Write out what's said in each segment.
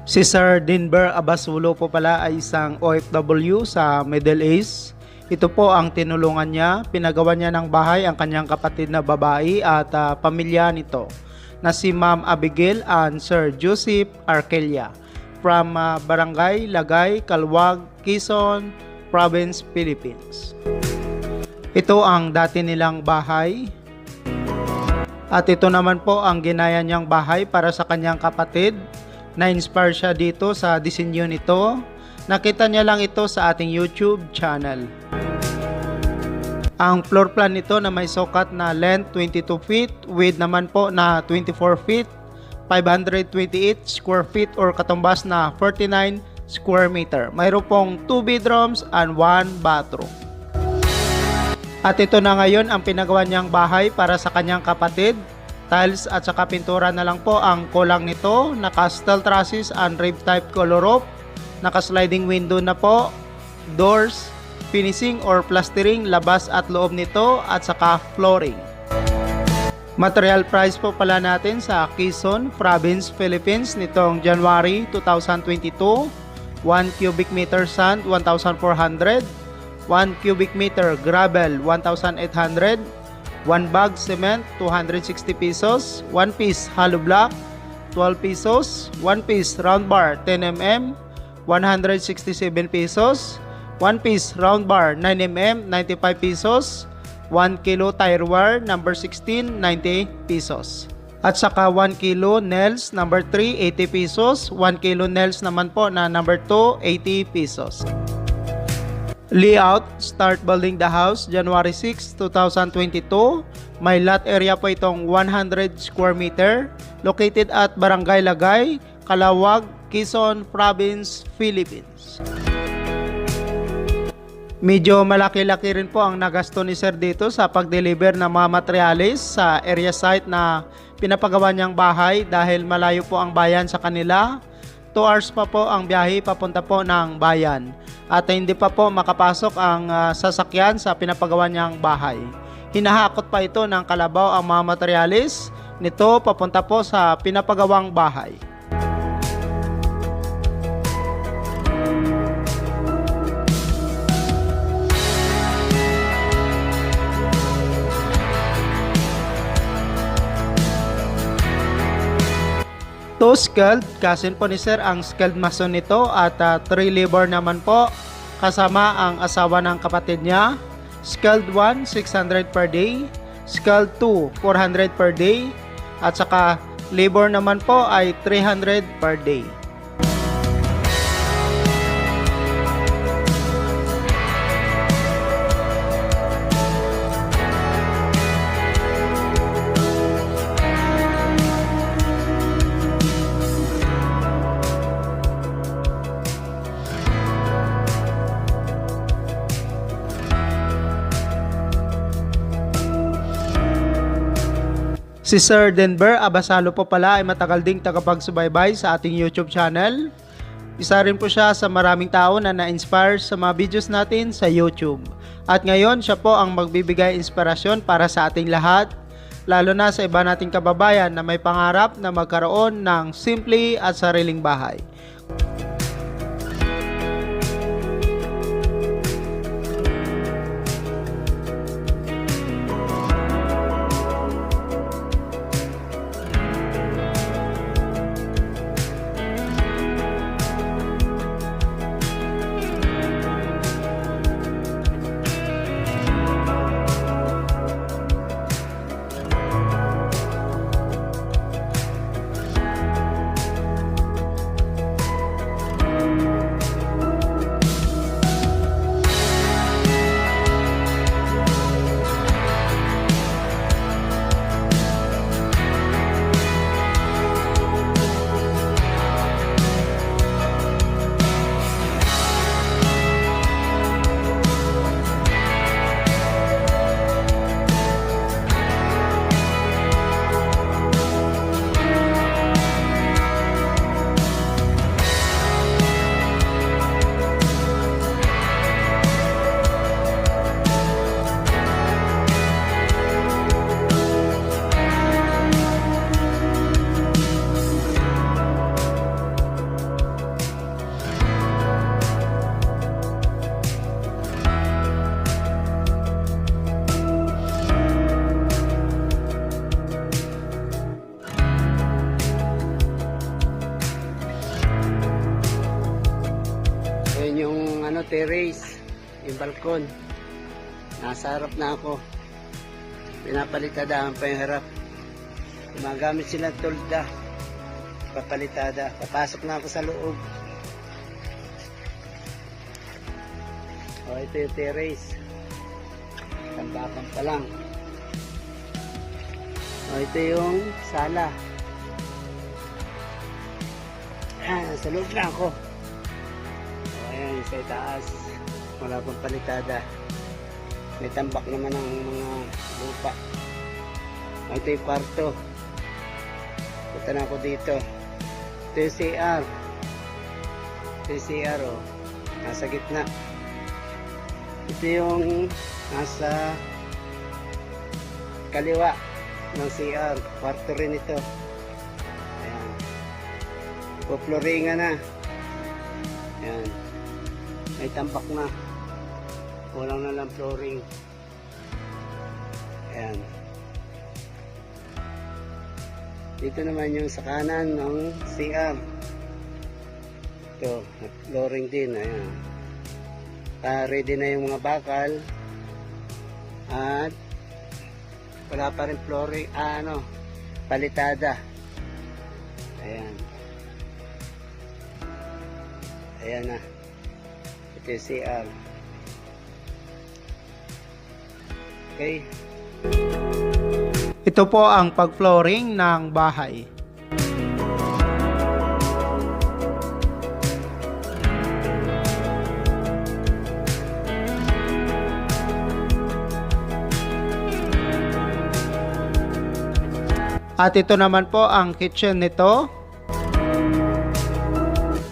Si Sir Denver Abasulo po pala ay isang OFW sa Middle East. Ito po ang tinulungan niya, pinagawa niya ng bahay ang kanyang kapatid na babae at pamilya nito na si Ma'am Abigail and Sir Joseph Arkelia from Barangay Lagay, Calwag, Quezon Province, Philippines. Ito ang dati nilang bahay. At ito naman po ang ginaya niyang bahay para sa kanyang kapatid. Na-inspire siya dito sa disenyo nito. Nakita niya lang ito sa ating YouTube channel. Ang floor plan nito na may sukat na length 22 feet, width naman po na 24 feet, 528 square feet or katumbas na 49 square meter. Mayroon pong 2 bedrooms and 1 bathroom. At ito na ngayon ang pinagawa niyang bahay para sa kanyang kapatid. Tiles at saka pintura na lang po ang kulang nito. Naka-steel trusses and rib type color roof. Naka-sliding window na po. Doors, finishing or plastering, labas at loob nito at saka flooring. Material price po pala natin sa Quezon Province, Philippines nitong January 2022. 1 cubic meter sand, 1,400. 1 cubic meter gravel, 1,800. 1 bag cement, 260 pesos. 1 piece hollow block, 12 pesos. 1 piece round bar, 10 mm, 167 pesos. 1 piece round bar, 9 mm, 95 pesos. 1 kilo tire wire, number 16, 90 pesos. At saka 1 kilo nails, number 3, 80 pesos. 1 kilo nails naman po na number 2, 80 pesos. Layout, start building the house January 6, 2022. May lot area po itong 100 square meter. Located at Barangay Lagay, Calawag, Quezon Province, Philippines. Medyo malaki-laki rin po ang nagasto ni Sir dito sa pag-deliver ng mga materialis sa area site na pinapagawa niyang bahay dahil malayo po ang bayan sa kanila. 2 hours pa po ang biyahe papunta po ng bayan at hindi pa po makapasok ang sasakyan sa pinapagawa niyang bahay. Hinahakot pa ito ng kalabaw ang mga materialis nito papunta po sa pinapagawang bahay. To skilled, kasin po ni Sir ang skilled mason nito at 3 labor naman po kasama ang asawa ng kapatid niya. Skilled 1, 600 per day. Skilled 2, 400 per day. At saka labor naman po ay 300 per day. Si Sir Denver Abasalo po pala ay matagal ding tagapagsubaybay sa ating YouTube channel. Isa rin po siya sa maraming tao na na-inspire sa mga videos natin sa YouTube. At ngayon siya po ang magbibigay inspirasyon para sa ating lahat, lalo na sa iba nating kababayan na may pangarap na magkaroon ng simple at sariling bahay. terrace, yung balkon. Nasa harap na ako. Pinapalitadaan pa yung harap. Gumagamit sila tolda. Papalitada. Papasok na ako sa loob. O, ito yung terrace. Tambakan pa lang. O, ito yung sala. Sa loob na ako. O, ayan, sa itaas. Wala pang palitada. May tambak naman ang mga lupa. O, ito yung kwarto. Punta na ako dito. Ito yung CR. Ito yung CR, o. Nasa gitna. Ito yung nasa kaliwa ng CR. Kwarto rin ito. Ayan. Puploringan na. Ayan. May tambak na. Kulang na lang flooring. Ayan. Dito naman yung sa kanan ng CR. Ito. Flooring din. Ayan. Ready na yung mga bakal. At wala pa rin flooring. Palitada. Ayan. Ayan na. Ito yung CR. Okay. Ito po ang pag-flooring ng bahay. At ito naman po ang kitchen nito.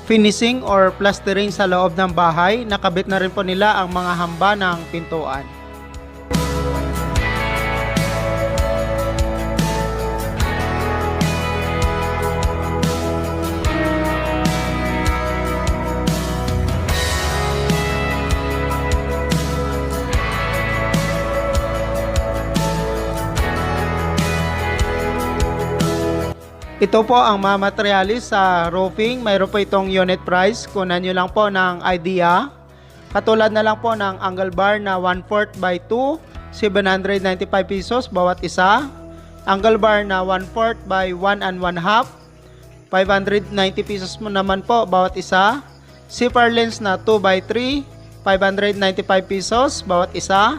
Finishing or plastering sa loob ng bahay. Nakabit na rin po nila ang mga hamba ng pintuan. Ito po ang mga materialis sa roofing. Mayroon po itong unit price. Kunan nyo lang po ng idea. Katulad na lang po ng angle bar na 1/4 by 2, 795 pesos bawat isa. Angle bar na 1/4 by 1 and 1/2, 590 pesos mo naman po bawat isa. Zipper lens na 2 by 3, 595 pesos bawat isa.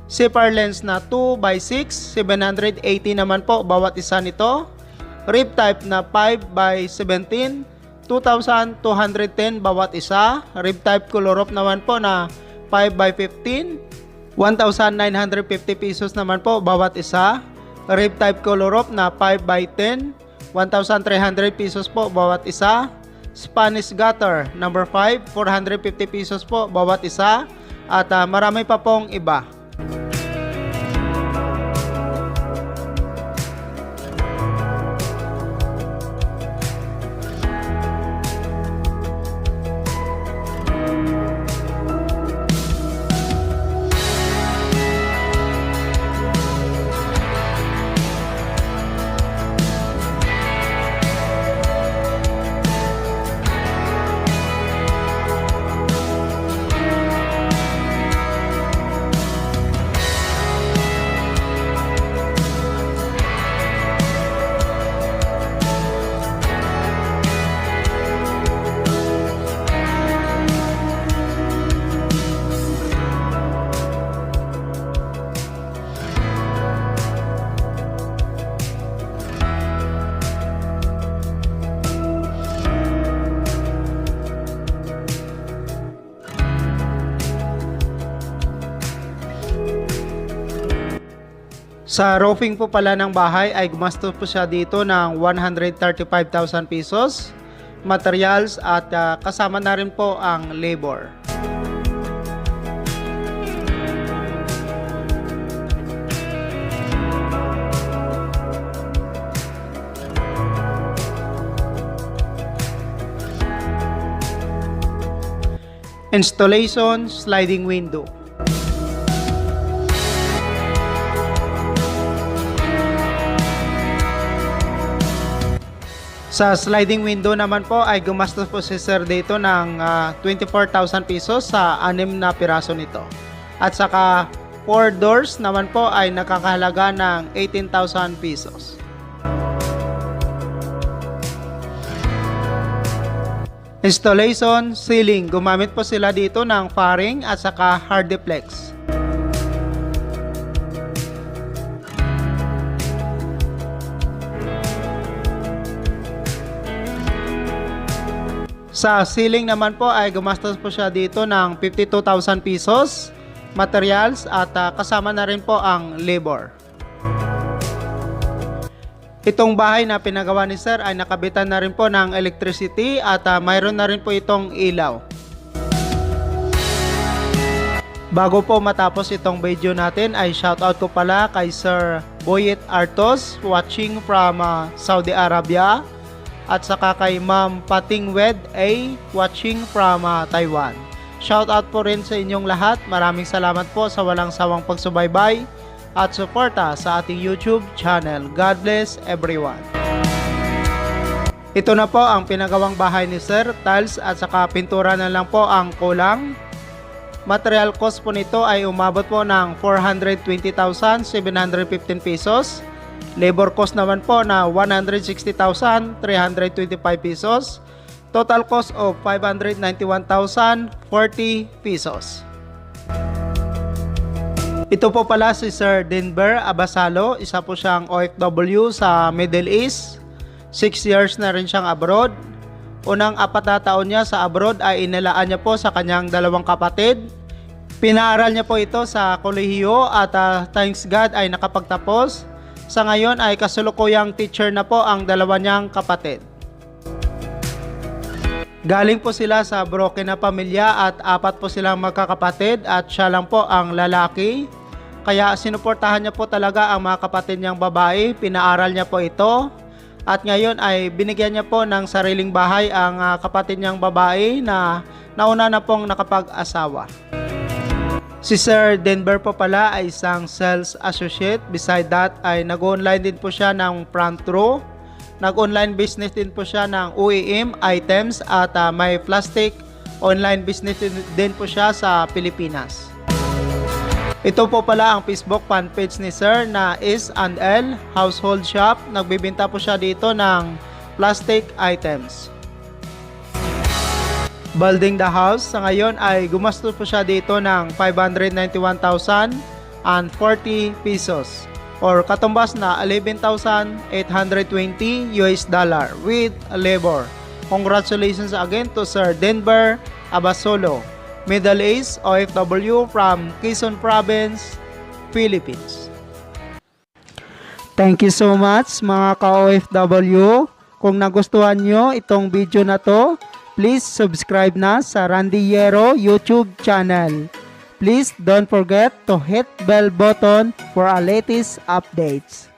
Zipper lens na 2 by 6, 780 naman po bawat isa nito. Rib type na 5 by 17, 2,210 bawat isa. Rib type color naman po na 5 by 15, 1,950 pesos naman po bawat isa. Rib type color na 5 by 10, 1,300 pesos po bawat isa. Spanish gutter number 5, 450 pesos po bawat isa. At marami pa pong iba. Sa roofing po pala ng bahay ay gumastos po siya dito ng 135,000 pesos, materials at kasama na rin po ang labor. Installation, sliding window. Sa sliding window naman po ay gumastos po si sir dito ng 24,000 pesos sa 6 na piraso nito. At saka 4 doors naman po ay nakakahalaga ng 18,000 pesos. Installation, ceiling. Gumamit po sila dito ng faring at saka hardiplex. Sa ceiling naman po ay gumastos po siya dito ng 52,000 pesos, materials at kasama na rin po ang labor. Itong bahay na pinagawa ni sir ay nakabitan na rin po ng electricity at mayroon na rin po itong ilaw. Bago po matapos itong video natin ay shoutout ko pala kay Sir Boyet Artos watching from Saudi Arabia. At saka kay Ma'am Pating Wed A watching from Taiwan. Shout out po rin sa inyong lahat. Maraming salamat po sa walang sawang pagsubaybay at suporta sa ating YouTube channel. God bless everyone. Ito na po ang pinagawang bahay ni Sir. Tiles at saka pintura na lang po ang kulang. Material cost po nito ay umabot po ng 420,715 pesos. Labor cost naman po na 160,325 pesos. Total cost of 591,040 pesos. Ito po pala si Sir Denver Abasalo. Isa po siyang OFW sa Middle East. 6 years na rin siyang abroad. Unang 4 na taon niya sa abroad ay inilaan niya po sa kanyang 2 kapatid. Pinaaral niya po ito sa kolehiyo at thanks God ay nakapagtapos. Sa ngayon ay kasulukuyang teacher na po ang 2 niyang kapatid. Galing po sila sa broken na pamilya at 4 po silang magkakapatid at siya lang po ang lalaki. Kaya sinuportahan niya po talaga ang mga kapatid niyang babae, pinaaral niya po ito. At ngayon ay binigyan niya po ng sariling bahay ang kapatid niyang babae na nauna na pong nakapag-asawa. Si Sir Denver po pala ay isang sales associate. Beside that ay nag-online din po siya ng front row. Nag-online business din po siya ng OEM items at may plastic online business din po siya sa Pilipinas. Ito po pala ang Facebook fan page ni Sir na S&L Household Shop. Nagbibenta po siya dito ng plastic items. Building the house, sa ngayon ay gumastos po siya dito ng 591,040 pesos or katumbas na 11,820 US dollar with labor. Congratulations again to Sir Denver Abasolo, Middle East OFW from Quezon Province, Philippines. Thank you so much mga ka-OFW. Kung nagustuhan nyo itong video na to, please subscribe na sa Randy Yero YouTube channel. Please don't forget to hit bell button for our latest updates.